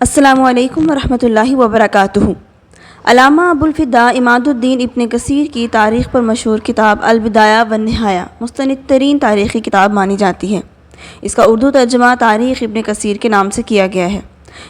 السلام علیکم ورحمۃ اللہ وبرکاتہ۔ علامہ ابوالفداء عماد الدین ابن کثیر کی تاریخ پر مشہور کتاب البدایہ والنہایہ مستند ترین تاریخی کتاب مانی جاتی ہے۔ اس کا اردو ترجمہ تاریخ ابن کثیر کے نام سے کیا گیا ہے۔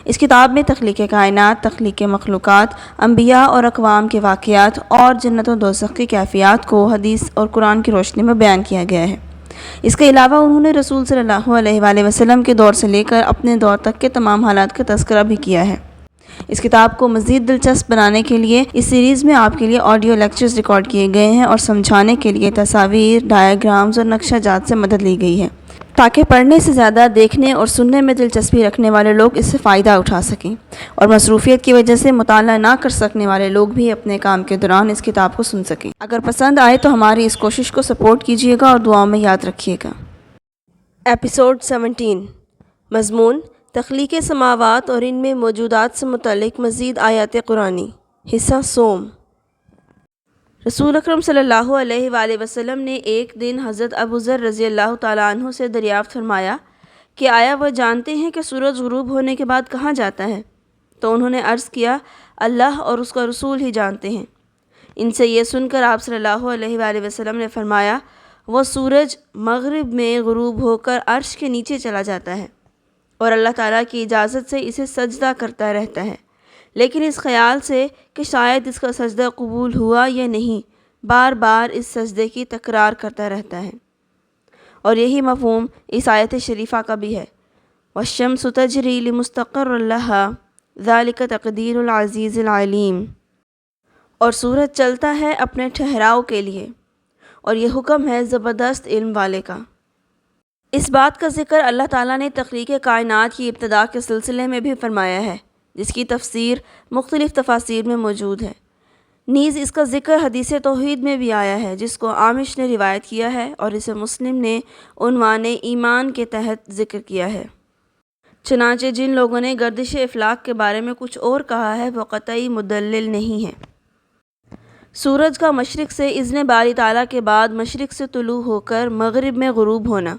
اس کتاب میں تخلیق کائنات، تخلیق مخلوقات، انبیاء اور اقوام کے واقعات اور جنت و دوزخ کی کیفیات کو حدیث اور قرآن کی روشنی میں بیان کیا گیا ہے۔ اس کے علاوہ انہوں نے رسول صلی اللہ علیہ وآلہ وسلم کے دور سے لے کر اپنے دور تک کے تمام حالات کا تذکرہ بھی کیا ہے۔ اس کتاب کو مزید دلچسپ بنانے کے لیے اس سیریز میں آپ کے لیے آڈیو لیکچرز ریکارڈ کیے گئے ہیں اور سمجھانے کے لیے تصاویر، ڈائیگرامز اور نقشہ جات سے مدد لی گئی ہے، تاکہ پڑھنے سے زیادہ دیکھنے اور سننے میں دلچسپی رکھنے والے لوگ اس سے فائدہ اٹھا سکیں، اور مصروفیت کی وجہ سے مطالعہ نہ کر سکنے والے لوگ بھی اپنے کام کے دوران اس کتاب کو سن سکیں۔ اگر پسند آئے تو ہماری اس کوشش کو سپورٹ کیجیے گا اور دعاؤں میں یاد رکھیے گا۔ ایپیسوڈ 17 مضمون تخلیق سماوات اور ان میں موجودات سے متعلق مزید آیات قرآنی، حصہ سوم۔ رسول اکرم صلی اللہ علیہ وآلہ وسلم نے ایک دن حضرت ابو ذر رضی اللہ تعالیٰ عنہ سے دریافت فرمایا کہ آیا وہ جانتے ہیں کہ سورج غروب ہونے کے بعد کہاں جاتا ہے؟ تو انہوں نے عرض کیا، اللہ اور اس کا رسول ہی جانتے ہیں۔ ان سے یہ سن کر آپ صلی اللہ علیہ وآلہ وسلم نے فرمایا، وہ سورج مغرب میں غروب ہو کر عرش کے نیچے چلا جاتا ہے اور اللہ تعالیٰ کی اجازت سے اسے سجدہ کرتا رہتا ہے، لیکن اس خیال سے کہ شاید اس کا سجدہ قبول ہوا یا نہیں، بار بار اس سجدے کی تکرار کرتا رہتا ہے۔ اور یہی مفہوم اس آیت شریفہ کا بھی ہے، وَالشَّمْسُ تَجْرِي لِمُسْتَقَرٍّ لَهَا ذَلِكَ تَقْدِيرُ الْعَزِيزِ الْعَلِيمِ، اور سورج چلتا ہے اپنے ٹھہراؤ کے لیے، اور یہ حکم ہے زبردست علم والے کا۔ اس بات کا ذکر اللہ تعالیٰ نے تخلیق کائنات کی ابتدا کے سلسلے میں بھی فرمایا ہے، جس کی تفسیر مختلف تفاسیر میں موجود ہے۔ نیز اس کا ذکر حدیث توحید میں بھی آیا ہے، جس کو عامش نے روایت کیا ہے اور اسے مسلم نے عنوان ایمان کے تحت ذکر کیا ہے۔ چنانچہ جن لوگوں نے گردش افلاک کے بارے میں کچھ اور کہا ہے وہ قطعی مدلل نہیں ہے۔ سورج کا مشرق سے اذن باری تعالیٰ کے بعد مشرق سے طلوع ہو کر مغرب میں غروب ہونا،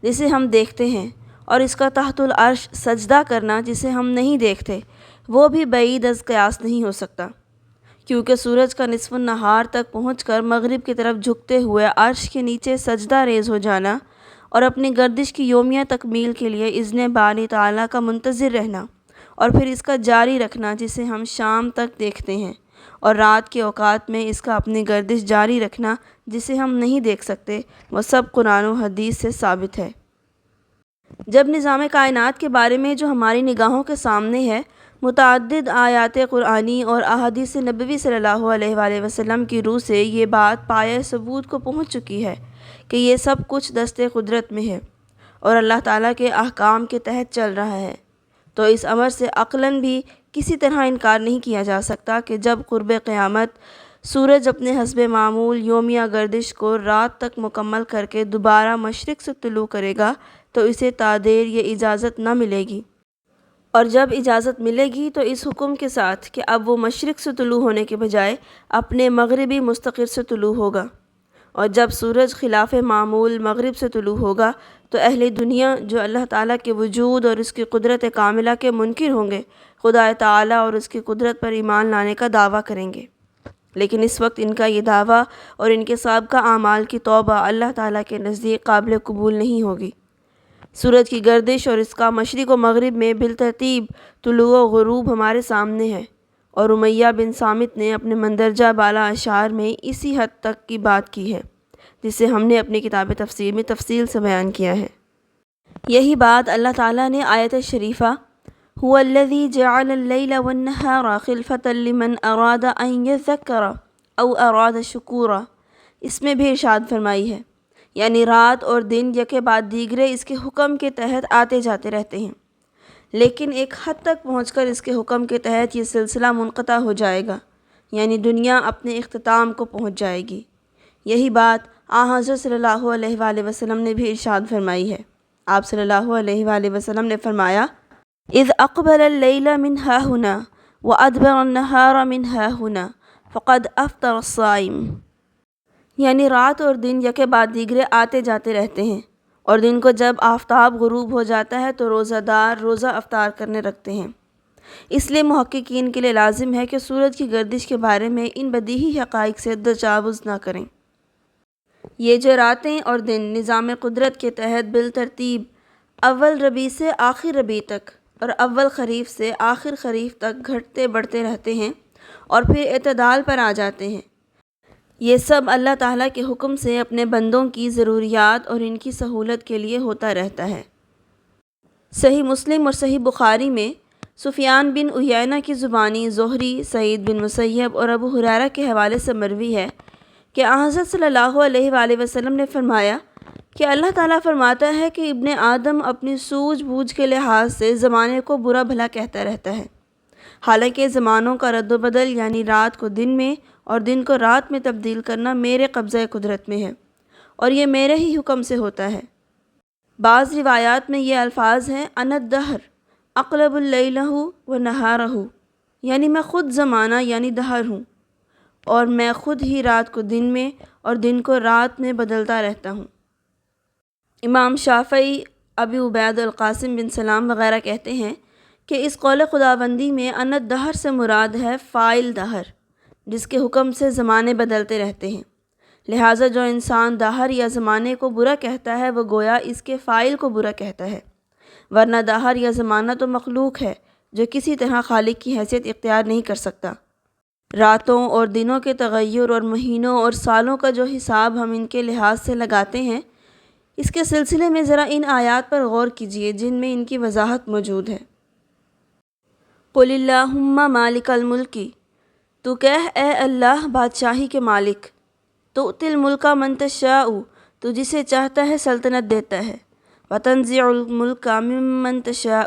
جسے ہم دیکھتے ہیں، اور اس کا تحت العرش سجدہ کرنا، جسے ہم نہیں دیکھتے، وہ بھی بعید از قیاس نہیں ہو سکتا، کیونکہ سورج کا نصف النہار تک پہنچ کر مغرب کی طرف جھکتے ہوئے عرش کے نیچے سجدہ ریز ہو جانا اور اپنی گردش کی یومیہ تکمیل کے لیے اذن باری تعالیٰ کا منتظر رہنا اور پھر اس کا جاری رکھنا، جسے ہم شام تک دیکھتے ہیں، اور رات کے اوقات میں اس کا اپنی گردش جاری رکھنا، جسے ہم نہیں دیکھ سکتے، وہ سب قرآن و حدیث سے ثابت ہے۔ جب نظام کائنات کے بارے میں جو ہماری نگاہوں کے سامنے ہے، متعدد آیات قرآنی اور احادیث نبوی صلی اللہ علیہ وآلہ وسلم کی روح سے یہ بات پایۂ ثبوت کو پہنچ چکی ہے کہ یہ سب کچھ دست قدرت میں ہے اور اللہ تعالیٰ کے احکام کے تحت چل رہا ہے، تو اس امر سے عقلاً بھی کسی طرح انکار نہیں کیا جا سکتا کہ جب قرب قیامت سورج اپنے حسب معمول یومیہ گردش کو رات تک مکمل کر کے دوبارہ مشرق سے طلوع کرے گا تو اسے تادیر یہ اجازت نہ ملے گی، اور جب اجازت ملے گی تو اس حکم کے ساتھ کہ اب وہ مشرق سے طلوع ہونے کے بجائے اپنے مغربی مستقر سے طلوع ہوگا، اور جب سورج خلاف معمول مغرب سے طلوع ہوگا تو اہل دنیا جو اللہ تعالیٰ کے وجود اور اس کی قدرت کاملہ کے منکر ہوں گے، خدا تعالیٰ اور اس کی قدرت پر ایمان لانے کا دعویٰ کریں گے، لیکن اس وقت ان کا یہ دعویٰ اور ان کے سابقہ اعمال کی توبہ اللہ تعالیٰ کے نزدیک قابل قبول نہیں ہوگی۔ سورج کی گردش اور اس کا مشرق و مغرب میں بالترتیب طلوع و غروب ہمارے سامنے ہے، اور امیہ بن صامت نے اپنے مندرجہ بالا اشعار میں اسی حد تک کی بات کی ہے، جسے ہم نے اپنی کتاب تفسیر میں تفصیل سے بیان کیا ہے۔ یہی بات اللہ تعالیٰ نے آیت شریفہ هو الذي جعل الليل والنهار خلفة لمن أراد أن يذكر أو أراد شكورا، اس میں بھی ارشاد فرمائی ہے، یعنی رات اور دن یکے بعد دیگرے اس کے حکم کے تحت آتے جاتے رہتے ہیں، لیکن ایک حد تک پہنچ کر اس کے حکم کے تحت یہ سلسلہ منقطع ہو جائے گا، یعنی دنیا اپنے اختتام کو پہنچ جائے گی۔ یہی بات حضرت صلی اللہ علیہ وآلہ وسلم نے بھی ارشاد فرمائی ہے۔ آپ صلی اللہ علیہ وآلہ وسلم نے فرمایا، اذ اقبل اللیل من ها هنا وادبر النهار من ها هنا فقد افطر الصائم، یعنی رات اور دن یکے بعد دیگرے آتے جاتے رہتے ہیں، اور دن کو جب آفتاب غروب ہو جاتا ہے تو روزہ دار روزہ افطار کرنے رکھتے ہیں۔ اس لیے محققین کے لیے لازم ہے کہ سورج کی گردش کے بارے میں ان بدیہی حقائق سے تجاوز نہ کریں۔ یہ جو راتیں اور دن نظام قدرت کے تحت بالترتیب اول ربیع سے آخر ربیع تک اور اول خریف سے آخر خریف تک گھٹتے بڑھتے رہتے ہیں اور پھر اعتدال پر آ جاتے ہیں، یہ سب اللہ تعالیٰ کے حکم سے اپنے بندوں کی ضروریات اور ان کی سہولت کے لیے ہوتا رہتا ہے۔ صحیح مسلم اور صحیح بخاری میں سفیان بن عیینہ کی زبانی زہری، سعید بن مسیب اور ابو ہریرہ کے حوالے سے مروی ہے کہ حضرت صلی اللہ علیہ وآلہ وسلم نے فرمایا کہ اللہ تعالیٰ فرماتا ہے کہ ابن آدم اپنی سوجھ بوجھ کے لحاظ سے زمانے کو برا بھلا کہتا رہتا ہے، حالانکہ زمانوں کا رد و بدل یعنی رات کو دن میں اور دن کو رات میں تبدیل کرنا میرے قبضہ قدرت میں ہے اور یہ میرے ہی حکم سے ہوتا ہے۔ بعض روایات میں یہ الفاظ ہیں انا الدہر اقلب اللیلہ و نہارہ، یعنی میں خود زمانہ یعنی دہر ہوں اور میں خود ہی رات کو دن میں اور دن کو رات میں بدلتا رہتا ہوں۔ امام شافعی، ابی عبید القاسم بن سلام وغیرہ کہتے ہیں کہ اس قول خداوندی میں انا الدہر سے مراد ہے فاعل دہر، جس کے حکم سے زمانے بدلتے رہتے ہیں، لہٰذا جو انسان دہر یا زمانے کو برا کہتا ہے وہ گویا اس کے فاعل کو برا کہتا ہے، ورنہ دہر یا زمانہ تو مخلوق ہے جو کسی طرح خالق کی حیثیت اختیار نہیں کر سکتا۔ راتوں اور دنوں کے تغیر اور مہینوں اور سالوں کا جو حساب ہم ان کے لحاظ سے لگاتے ہیں، اس کے سلسلے میں ذرا ان آیات پر غور کیجیے جن میں ان کی وضاحت موجود ہے۔ قل اللہم مالک الملک، تو کہہ اے اللہ بادشاہی کے مالک، تؤتی الملک من تشاء، تو جسے چاہتا ہے سلطنت دیتا ہے، وتنزع الملک ممن تشاء،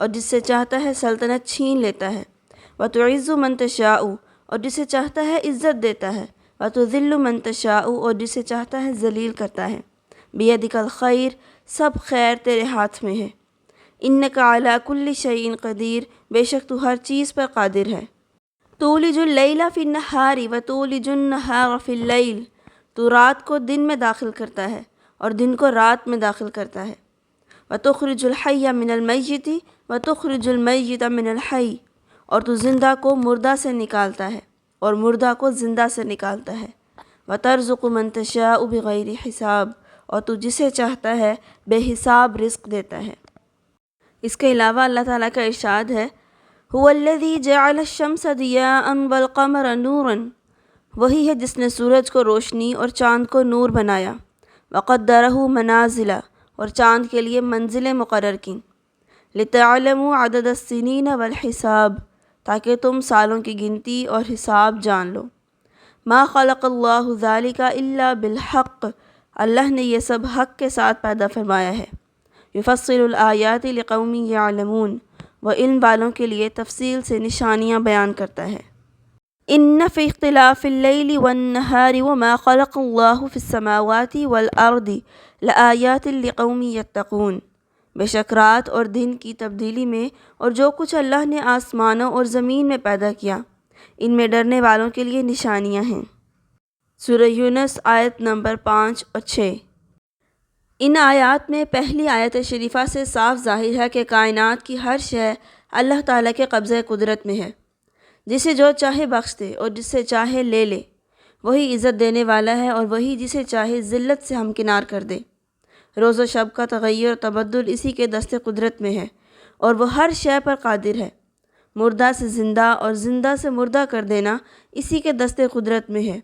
اور جس سے چاہتا ہے سلطنت چھین لیتا ہے، وتعز من تشاء، اور جسے چاہتا ہے عزت دیتا ہے، وتذل من تشاء، اور جسے چاہتا ہے ذلیل کرتا ہے، بیدک الخیر، سب خیر تیرے ہاتھ میں ہے، انک علی کل شیء قدیر، بے شک تو ہر چیز پر قادر ہے، تولج اللیل فی النہار وتولج النہار فی اللیل، تو رات کو دن میں داخل کرتا ہے اور دن کو رات میں داخل کرتا ہے، وتخرج الحی من المیت وتخرج المیت من الحی، اور تو زندہ کو مردہ سے نکالتا ہے اور مردہ کو زندہ سے نکالتا ہے، وترزق من تشاء بغیر حساب، اور تو جسے چاہتا ہے بے حساب رزق دیتا ہے۔ اس کے علاوہ اللہ تعالیٰ کا ارشاد ہے هو الذی جعل الشمس ضیاء والقمر نورا، وہی ہے جس نے سورج کو روشنی اور چاند کو نور بنایا، وقدرہ منازل، اور چاند کے لیے منزلیں مقرر کیں، لتعلموا عدد السنین والحساب، تاکہ تم سالوں کی گنتی اور حساب جان لو، ما خلق اللہ ذلک الا بالحق، اللہ نے یہ سب حق کے ساتھ پیدا فرمایا ہے، یفصل الآیات لقوم یعلمون، وہ علم والوں کے لیے تفصیل سے نشانیاں بیان کرتا ہے۔ ان فی اختلاف اللیل والنہار وما خلق اللہ فی السماوات والارض لآیات لقوم یتقون، بے شک رات اور دن کی تبدیلی میں اور جو کچھ اللہ نے آسمانوں اور زمین میں پیدا کیا، ان میں ڈرنے والوں کے لیے نشانیاں ہیں۔ سورہ یونس آیت نمبر 5 اور 6۔ ان آیات میں پہلی آیت شریفہ سے صاف ظاہر ہے کہ کائنات کی ہر شے اللہ تعالیٰ کے قبضہ قدرت میں ہے، جسے جو چاہے بخش دے اور جسے چاہے لے لے، وہی عزت دینے والا ہے اور وہی جسے چاہے ذلت سے ہمکنار کر دے، روز و شب کا تغیر و تبدل اسی کے دست قدرت میں ہے اور وہ ہر شے پر قادر ہے، مردہ سے زندہ اور زندہ سے مردہ کر دینا اسی کے دست قدرت میں ہے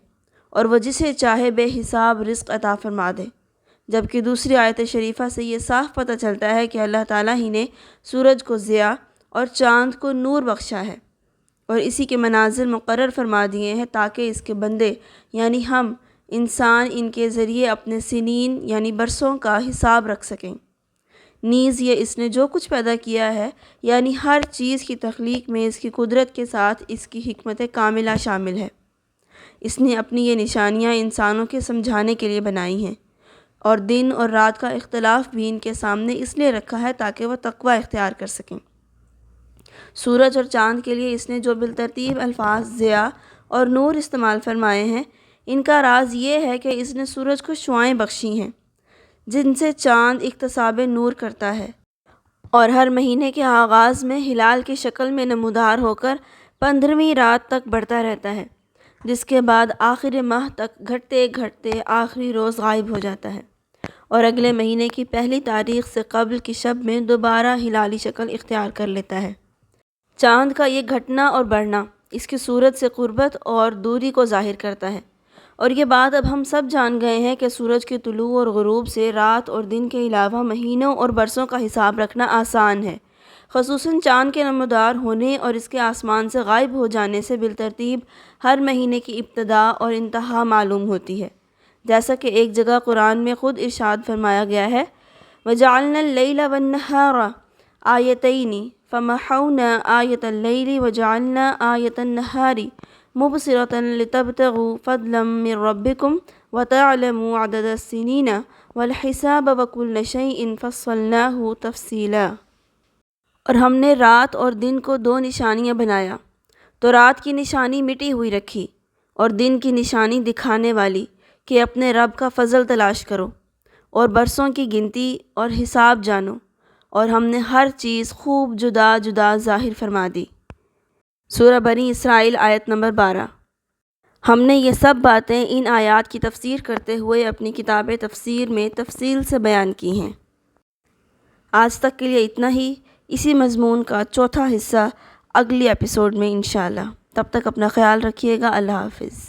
اور وہ جسے چاہے بے حساب رزق عطا فرما دے۔ جبکہ دوسری آیت شریفہ سے یہ صاف پتہ چلتا ہے کہ اللہ تعالیٰ ہی نے سورج کو ضیاء اور چاند کو نور بخشا ہے اور اسی کے منازل مقرر فرما دیے ہیں تاکہ اس کے بندے یعنی ہم انسان ان کے ذریعے اپنے سنین یعنی برسوں کا حساب رکھ سکیں۔ نیز یہ اس نے جو کچھ پیدا کیا ہے یعنی ہر چیز کی تخلیق میں اس کی قدرت کے ساتھ اس کی حکمت کاملہ شامل ہے۔ اس نے اپنی یہ نشانیاں انسانوں کے سمجھانے کے لیے بنائی ہیں اور دن اور رات کا اختلاف بھی ان کے سامنے اس لیے رکھا ہے تاکہ وہ تقوی اختیار کر سکیں۔ سورج اور چاند کے لیے اس نے جو بالترتیب الفاظ ضیاء اور نور استعمال فرمائے ہیں، ان کا راز یہ ہے کہ اس نے سورج کو شعاعیں بخشی ہیں جن سے چاند اکتساب نور کرتا ہے اور ہر مہینے کے آغاز میں ہلال کی شکل میں نمودار ہو کر 15ویں رات تک بڑھتا رہتا ہے، جس کے بعد آخر ماہ تک گھٹتے گھٹتے آخری روز غائب ہو جاتا ہے اور اگلے مہینے کی پہلی تاریخ سے قبل کی شب میں دوبارہ ہلالی شکل اختیار کر لیتا ہے۔ چاند کا یہ گھٹنا اور بڑھنا اس کی صورت سے قربت اور دوری کو ظاہر کرتا ہے، اور یہ بات اب ہم سب جان گئے ہیں کہ سورج کے طلوع اور غروب سے رات اور دن کے علاوہ مہینوں اور برسوں کا حساب رکھنا آسان ہے، خصوصاً چاند کے نمودار ہونے اور اس کے آسمان سے غائب ہو جانے سے بالترتیب ہر مہینے کی ابتدا اور انتہا معلوم ہوتی ہے، جیسا کہ ایک جگہ قرآن میں خود ارشاد فرمایا گیا ہے وَجَعَلْنَا اللَّيْلَ وَالنَّهَارَ آیتین فَمَحَوْنَا آیَةَ اللَّيْلِ وَجَعَلْنَا آیَةَ النَّهَارِ مُبْصِرَةً لِتَبْتَغُوا فَضْلًا مِّن رَّبِّكُمْ وَتَعْلَمُوا عَدَدَ السِّنِينَ وَالْحِسَابَ وَكُلَّ شَيْءٍ فَصَّلْنَاهُ تَفْصِيلًا۔ اور ہم نے رات اور دن کو 2 نشانیاں بنایا، تو رات کی نشانی مٹی ہوئی رکھی اور دن کی نشانی دکھانے والی کہ اپنے رب کا فضل تلاش کرو اور برسوں کی گنتی اور حساب جانو، اور ہم نے ہر چیز خوب جدا جدا ظاہر فرما دی۔ سورہ بنی اسرائیل آیت نمبر 12۔ ہم نے یہ سب باتیں ان آیات کی تفسیر کرتے ہوئے اپنی کتاب تفسیر میں تفصیل سے بیان کی ہیں۔ آج تک کے لیے اتنا ہی، اسی مضمون کا چوتھا حصہ اگلی ایپیسوڈ میں انشاءاللہ۔ تب تک اپنا خیال رکھیے گا۔ اللہ حافظ۔